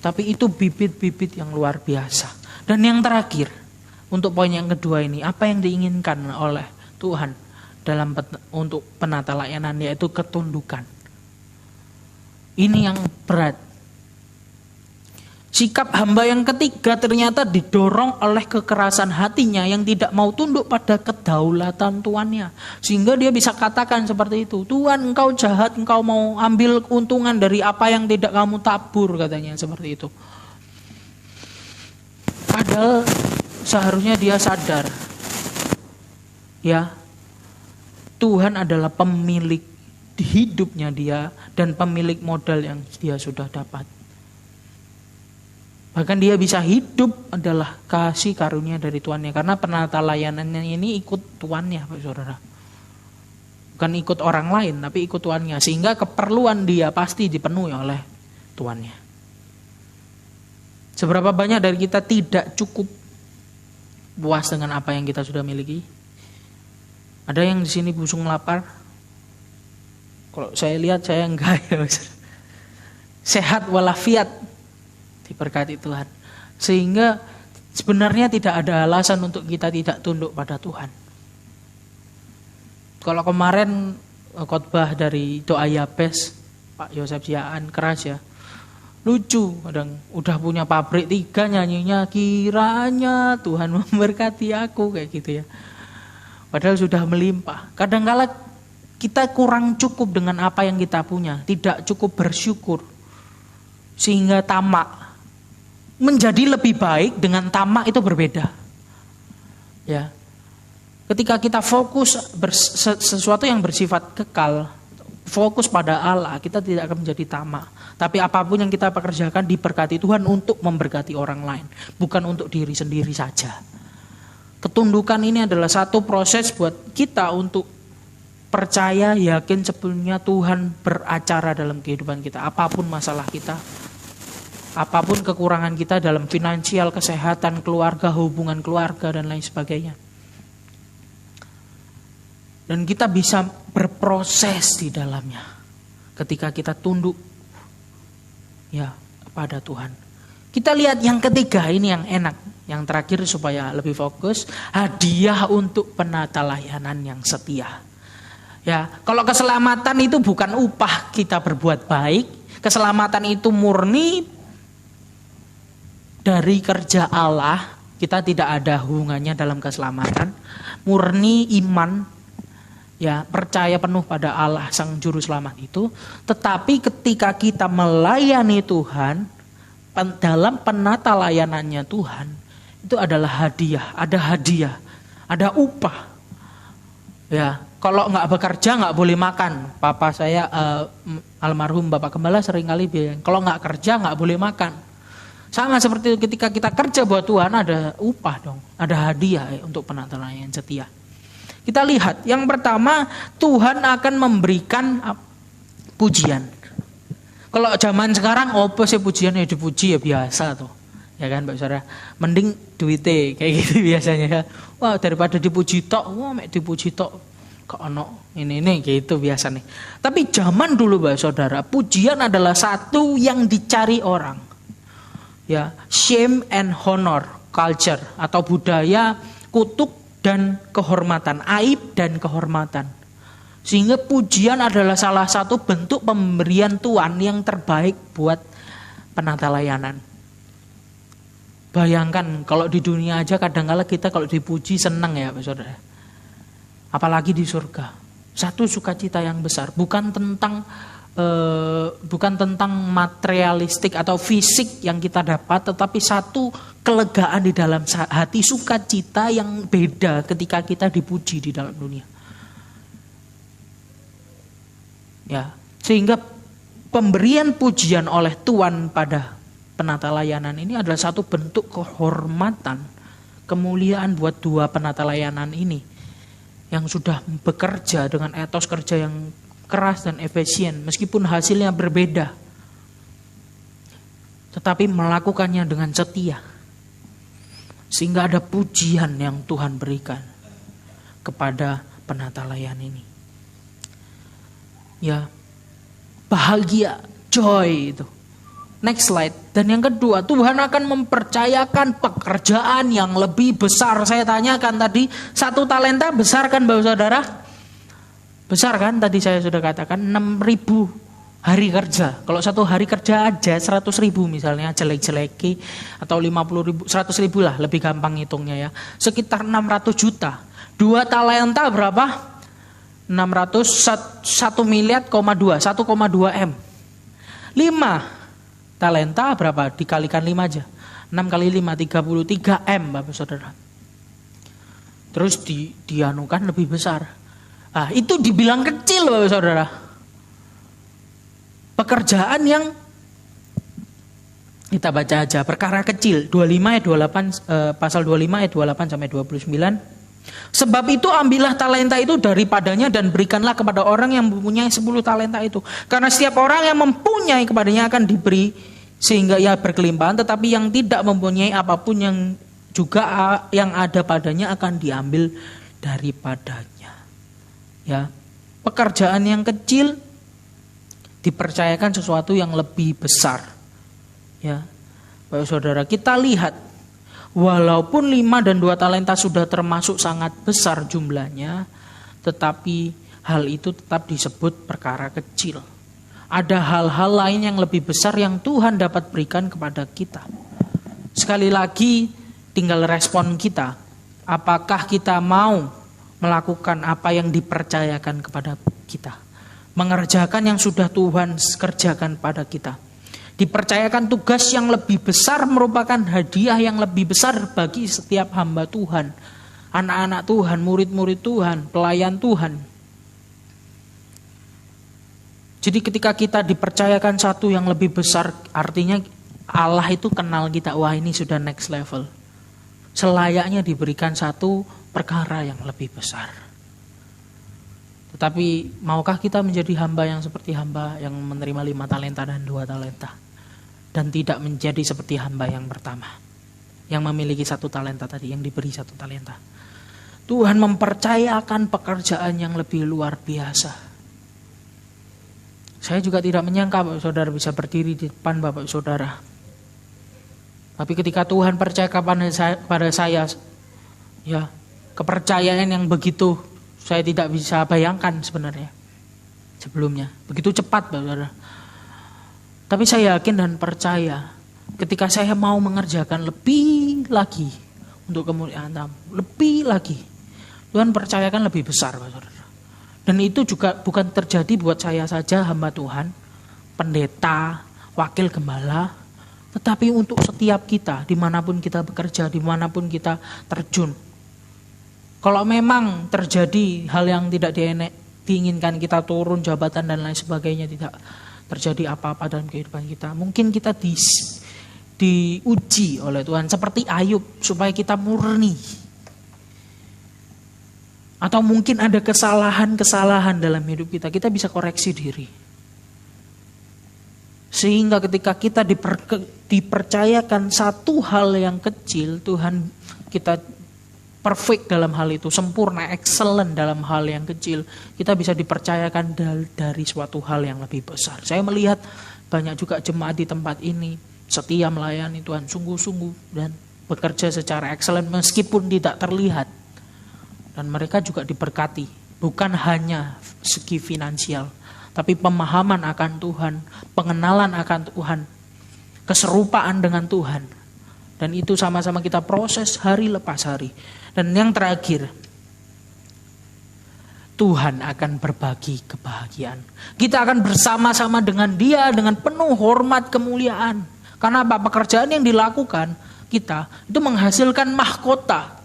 tapi itu bibit-bibit yang luar biasa. Dan yang terakhir, untuk poin yang kedua ini, apa yang diinginkan oleh Tuhan untuk penata layanan, yaitu ketundukan. Ini yang berat. Sikap hamba yang ketiga ternyata didorong oleh kekerasan hatinya yang tidak mau tunduk pada kedaulatan tuannya. Sehingga dia bisa katakan seperti itu, Tuhan engkau jahat, engkau mau ambil keuntungan dari apa yang tidak kamu tabur, katanya seperti itu. Padahal seharusnya dia sadar, ya Tuhan adalah pemilik hidupnya dia dan pemilik modal yang dia sudah dapat. Bahkan dia bisa hidup adalah kasih karunia dari tuannya. Karena penata layanannya ini ikut tuannya, Pak Saudara. Bukan ikut orang lain, tapi ikut tuannya. Sehingga keperluan dia pasti dipenuhi oleh tuannya. Seberapa banyak dari kita tidak cukup puas dengan apa yang kita sudah miliki? Ada yang di sini busung lapar? Kalau saya lihat saya enggak ya. Sehat walafiat. Diberkati Tuhan. Sehingga sebenarnya tidak ada alasan untuk kita tidak tunduk pada Tuhan. Kalau kemarin khotbah dari doa Yabes, Pak Yosef Siaan keras ya. Lucu, kadang udah punya pabrik 3 nyanyinya kiranya Tuhan memberkati aku kayak gitu ya. Padahal sudah melimpah. Kadang-kala kita kurang cukup dengan apa yang kita punya, tidak cukup bersyukur. Sehingga tamak. Menjadi lebih baik dengan tamak itu berbeda. Ya. Ketika kita fokus sesuatu yang bersifat kekal, fokus pada Allah, kita tidak akan menjadi tamak. Tapi apapun yang kita pekerjakan diberkati Tuhan untuk memberkati orang lain, bukan untuk diri sendiri saja. Ketundukan ini adalah satu proses buat kita untuk percaya, yakin sepenuhnya Tuhan beracara dalam kehidupan kita. Apapun masalah kita, apapun kekurangan kita dalam finansial, kesehatan, keluarga, hubungan keluarga, dan lain sebagainya. Dan kita bisa berproses di dalamnya ketika kita tunduk ya kepada Tuhan. Kita lihat yang ketiga, ini yang enak, yang terakhir supaya lebih fokus, hadiah untuk penata layanan yang setia. Ya, kalau keselamatan itu bukan upah kita berbuat baik, keselamatan itu murni dari kerja Allah, kita tidak ada hubungannya dalam keselamatan, murni iman, ya percaya penuh pada Allah Sang Juru Selamat itu. Tetapi ketika kita melayani Tuhan, dalam penata layanannya Tuhan, itu adalah hadiah, ada upah. Ya, kalau nggak bekerja nggak boleh makan. Papa saya almarhum Bapak Gembala seringkali bilang, kalau nggak kerja nggak boleh makan. Sama seperti itu, ketika kita kerja buat Tuhan ada upah dong, ada hadiah untuk penata layanan setia. Kita lihat, yang pertama Tuhan akan memberikan pujian. Kalau zaman sekarang apa sih pujian, ya dipuji ya biasa tuh. Ya kan Pak Saudara, mending duite kayak gitu biasanya ya. Wah, daripada dipuji tok, mek dipuji tok kok ono ini gitu biasa nih. Tapi zaman dulu Pak Saudara, pujian adalah satu yang dicari orang. Ya, shame and honor culture atau budaya kutuk dan kehormatan, aib dan kehormatan. Sehingga pujian adalah salah satu bentuk pemberian Tuhan yang terbaik buat penata layanan. Bayangkan kalau di dunia aja kadang-kala kita kalau dipuji senang ya Pak Saudara. Apalagi di surga. Satu sukacita yang besar, bukan tentang materialistik atau fisik yang kita dapat, tetapi satu kelegaan di dalam hati, sukacita yang beda ketika kita dipuji di dalam dunia. Ya, sehingga pemberian pujian oleh Tuhan pada penata layanan ini adalah satu bentuk kehormatan, kemuliaan buat dua penata layanan ini yang sudah bekerja dengan etos kerja yang keras dan efisien, meskipun hasilnya berbeda, tetapi melakukannya dengan setia, sehingga ada pujian yang Tuhan berikan kepada penata layanan ini. Ya, bahagia, joy itu. Next slide. Dan yang kedua, Tuhan akan mempercayakan pekerjaan yang lebih besar. Saya tanyakan tadi, 1 talenta besar kan Bapak Saudara? Besar kan? Tadi saya sudah katakan 6.000 hari kerja. Kalau 1 hari kerja aja 100.000 misalnya, jelek-jeleki atau 50.000, 100.000 lah, lebih gampang hitungnya ya. Sekitar 600 juta. 2 talenta berapa? 1 miliar, 1,2 M. 5 talenta berapa? Dikalikan 5 aja. 6 kali 5, 33 M Bapak Saudara. Terus dianukan lebih besar. Ah, itu dibilang kecil Bapak Saudara. Pekerjaan yang kita baca aja, perkara kecil. 25 ayat 28, pasal 25 ayat 28 sampai 29. Sebab itu ambillah talenta itu daripadanya dan berikanlah kepada orang yang mempunyai 10 talenta itu. Karena setiap orang yang mempunyai kepadanya akan diberi sehingga ia berkelimpahan, tetapi yang tidak mempunyai apapun yang juga yang ada padanya akan diambil daripadanya. Ya, pekerjaan yang kecil dipercayakan sesuatu yang lebih besar. Ya, Bapak Saudara, kita lihat walaupun 5 dan 2 talenta sudah termasuk sangat besar jumlahnya, tetapi hal itu tetap disebut perkara kecil. Ada hal-hal lain yang lebih besar yang Tuhan dapat berikan kepada kita. Sekali lagi tinggal respon kita. Apakah kita mau melakukan apa yang dipercayakan kepada kita? Mengerjakan yang sudah Tuhan kerjakan pada kita. Dipercayakan tugas yang lebih besar merupakan hadiah yang lebih besar bagi setiap hamba Tuhan. Anak-anak Tuhan, murid-murid Tuhan, pelayan Tuhan. Jadi ketika kita dipercayakan satu yang lebih besar, artinya Allah itu kenal kita, wah ini sudah next level. Selayaknya diberikan satu perkara yang lebih besar. Tetapi maukah kita menjadi hamba yang seperti hamba yang menerima 5 talenta dan 2 talenta? Dan tidak menjadi seperti hamba yang pertama, yang memiliki 1 talenta tadi, yang diberi 1 talenta. Tuhan mempercayakan pekerjaan yang lebih luar biasa. Saya juga tidak menyangka Bapak Saudara bisa berdiri di depan Bapak Saudara. Tapi ketika Tuhan percaya pada saya, ya, kepercayaan yang begitu saya tidak bisa bayangkan sebenarnya sebelumnya. Begitu cepat Bapak Saudara. Tapi saya yakin dan percaya ketika saya mau mengerjakan lebih lagi untuk kemuliaan Tuhan, lebih lagi, Tuhan percayakan lebih besar Bapak Saudara. Dan itu juga bukan terjadi buat saya saja hamba Tuhan, pendeta, wakil gembala, tetapi untuk setiap kita, dimanapun kita bekerja, dimanapun kita terjun. Kalau memang terjadi hal yang tidak diinginkan, kita turun jabatan dan lain sebagainya, tidak terjadi apa-apa dalam kehidupan kita, mungkin kita diuji oleh Tuhan seperti Ayub supaya kita murni. Atau mungkin ada kesalahan-kesalahan dalam hidup kita, kita bisa koreksi diri. Sehingga ketika kita dipercayakan satu hal yang kecil, Tuhan kita perfect dalam hal itu, sempurna, excellent dalam hal yang kecil, kita bisa dipercayakan dari suatu hal yang lebih besar. Saya melihat banyak juga jemaat di tempat ini setia melayani Tuhan sungguh-sungguh dan bekerja secara excellent meskipun tidak terlihat. Dan mereka juga diberkati, bukan hanya segi finansial, tapi pemahaman akan Tuhan, pengenalan akan Tuhan, keserupaan dengan Tuhan. Dan itu sama-sama kita proses hari lepas hari. Dan yang terakhir, Tuhan akan berbagi kebahagiaan. Kita akan bersama-sama dengan Dia dengan penuh hormat kemuliaan. Karena apa? Pekerjaan yang dilakukan kita itu menghasilkan mahkota.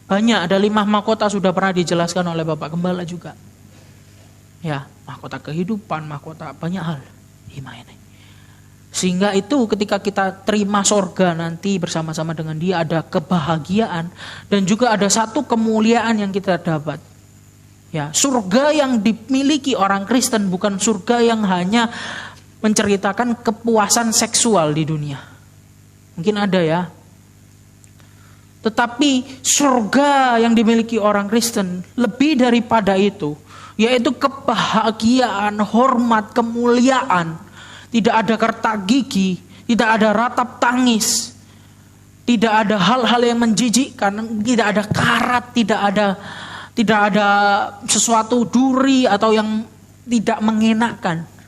Banyak, ada 5 mahkota sudah pernah dijelaskan oleh Bapak Gembala juga. Ya, mahkota kehidupan, mahkota banyak hal. 5 ini. Sehingga itu ketika kita terima sorga nanti bersama-sama dengan Dia ada kebahagiaan dan juga ada satu kemuliaan yang kita dapat. Ya, surga yang dimiliki orang Kristen bukan surga yang hanya menceritakan kepuasan seksual di dunia. Mungkin ada ya. Tetapi surga yang dimiliki orang Kristen lebih daripada itu, yaitu kebahagiaan, hormat, kemuliaan. Tidak ada kertak gigi, tidak ada ratap tangis, tidak ada hal-hal yang menjijikkan, tidak ada karat, tidak ada sesuatu duri atau yang tidak mengenakan.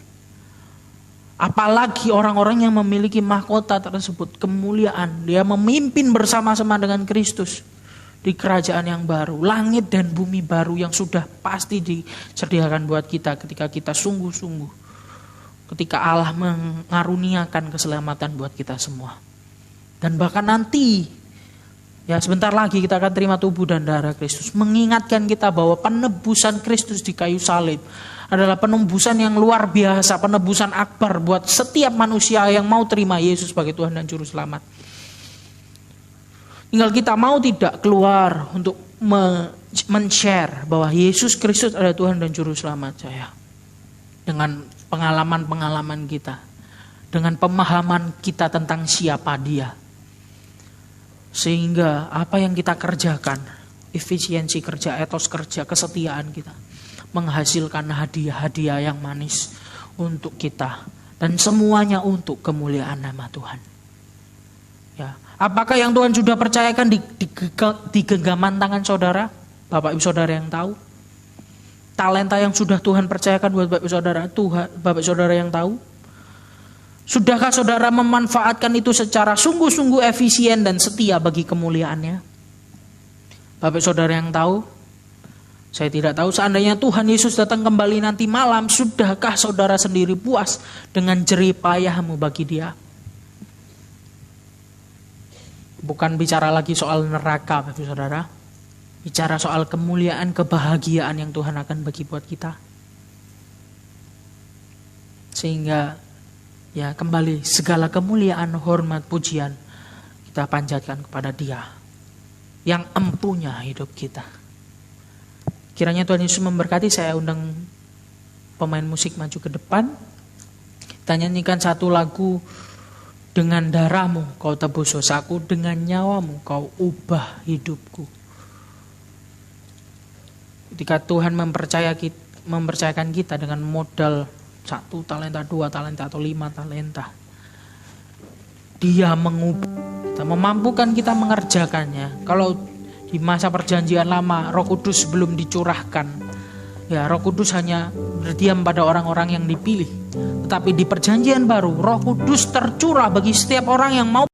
Apalagi orang-orang yang memiliki mahkota tersebut, kemuliaan. Dia memimpin bersama-sama dengan Kristus di kerajaan yang baru. Langit dan bumi baru yang sudah pasti disediakan buat kita ketika kita sungguh-sungguh. Ketika Allah mengaruniakan keselamatan buat kita semua. Dan bahkan nanti, ya sebentar lagi kita akan terima tubuh dan darah Kristus. Mengingatkan kita bahwa penebusan Kristus di kayu salib adalah penebusan yang luar biasa, penebusan akbar buat setiap manusia yang mau terima Yesus sebagai Tuhan dan Juru Selamat. Tinggal kita mau tidak keluar untuk men-share bahwa Yesus Kristus adalah Tuhan dan Juru Selamat saya. Dengan pengalaman-pengalaman kita, dengan pemahaman kita tentang siapa Dia. Sehingga apa yang kita kerjakan, efisiensi kerja, etos kerja, kesetiaan kita, menghasilkan hadiah-hadiah yang manis untuk kita dan semuanya untuk kemuliaan nama Tuhan. Ya, apakah yang Tuhan sudah percayakan di genggaman tangan saudara? Bapak Ibu Saudara yang tahu. Talenta yang sudah Tuhan percayakan buat Bapak Ibu Saudara, Bapak Ibu Saudara yang tahu. Sudahkah saudara memanfaatkan itu secara sungguh-sungguh efisien dan setia bagi kemuliaannya? Bapak Ibu Saudara yang tahu. Saya tidak tahu, seandainya Tuhan Yesus datang kembali nanti malam, sudahkah saudara sendiri puas dengan jerih payahmu bagi Dia? Bukan bicara lagi soal neraka, Bapak Saudara. Bicara soal kemuliaan, kebahagiaan yang Tuhan akan bagi buat kita. Sehingga ya kembali segala kemuliaan, hormat, pujian kita panjatkan kepada Dia yang empunya hidup kita. Kiranya Tuhan Yesus memberkati. Saya undang pemain musik maju ke depan. Kita nyanyikan satu lagu, dengan darahmu kau tebus dosaku, dengan nyawamu kau ubah hidupku. Ketika Tuhan mempercayakan kita dengan modal 1 talenta, 2 talenta, atau 5 talenta, Dia mengubah, memampukan kita mengerjakannya. Kalau di masa perjanjian lama Roh Kudus belum dicurahkan, ya Roh Kudus hanya berdiam pada orang-orang yang dipilih. Tetapi di perjanjian baru Roh Kudus tercurah bagi setiap orang yang mau